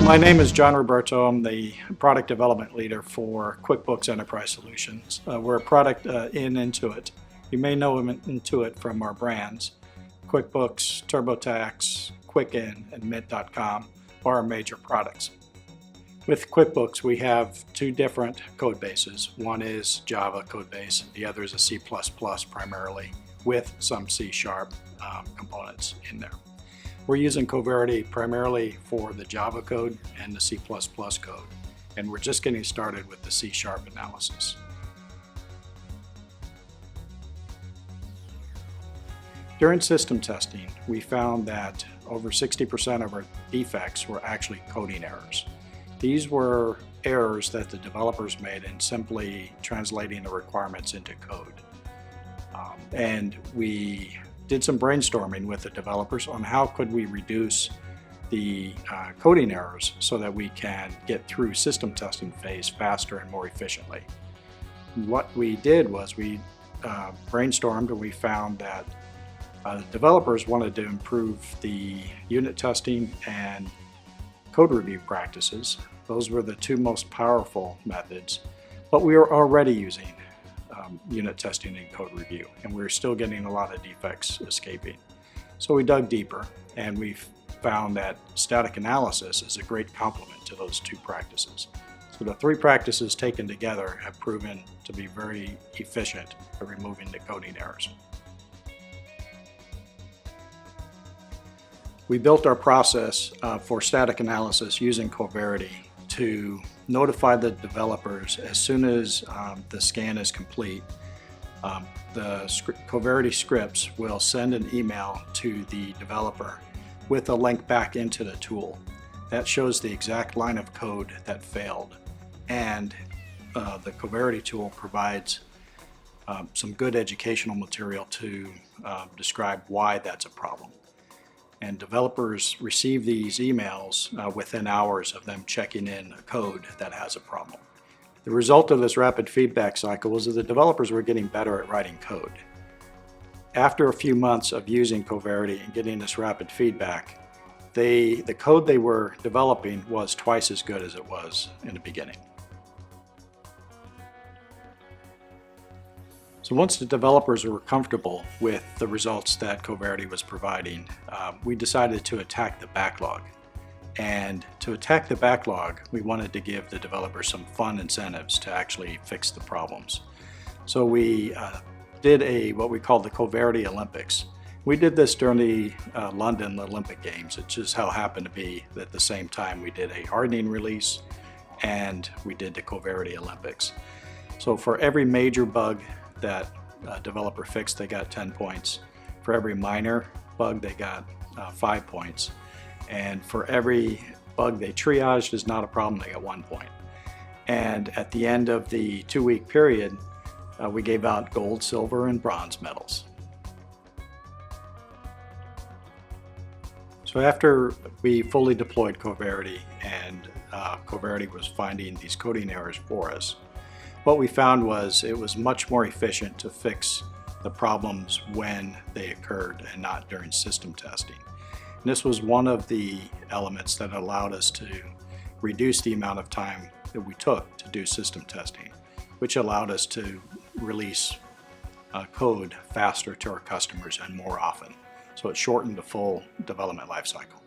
My name is John Ruberto. I'm the product development leader for QuickBooks Enterprise Solutions. We're a product in Intuit. You may know Intuit from our brands. QuickBooks, TurboTax, Quicken, and Mint.com are our major products. With QuickBooks, we have two different code bases. One is Java code base, the other is a C++ primarily, with some C# components in there. We're using Coverity primarily for the Java code and the C++ code, and we're just getting started with the C# analysis. During system testing, we found that over 60% of our defects were actually coding errors. These were errors that the developers made in simply translating the requirements into code. And we did some brainstorming with the developers on how could we reduce the coding errors so that we can get through system testing phase faster and more efficiently. What we did was we brainstormed, and we found that developers wanted to improve the unit testing and code review practices. Those were the two most powerful methods, but we were already using unit testing and code review, and we were still getting a lot of defects escaping. So we dug deeper, and we found that static analysis is a great complement to those two practices. So the three practices taken together have proven to be very efficient at removing the coding errors. We built our process for static analysis using Coverity to notify the developers as soon as the scan is complete. The Coverity scripts will send an email to the developer with a link back into the tool. That shows the exact line of code that failed, and the Coverity tool provides some good educational material to describe why that's a problem. And developers receive these emails within hours of them checking in a code that has a problem. The result of this rapid feedback cycle was that the developers were getting better at writing code. After a few months of using Coverity and getting this rapid feedback, the code they were developing was twice as good as it was in the beginning. So once the developers were comfortable with the results that Coverity was providing, we decided to attack the backlog. And to attack the backlog, we wanted to give the developers some fun incentives to actually fix the problems. So we did what we called the Coverity Olympics. We did this during the London Olympic Games. It just how happened to be that at the same time we did a hardening release and we did the Coverity Olympics. So for every major bug that developer fixed, they got 10 points. For every minor bug, they got 5 points. And for every bug they triaged is not a problem, they got 1 point. And at the end of the 2-week period, we gave out gold, silver, and bronze medals. So after we fully deployed Coverity and Coverity was finding these coding errors for us, what we found was it was much more efficient to fix the problems when they occurred and not during system testing. And this was one of the elements that allowed us to reduce the amount of time that we took to do system testing, which allowed us to release code faster to our customers and more often. So it shortened the full development lifecycle.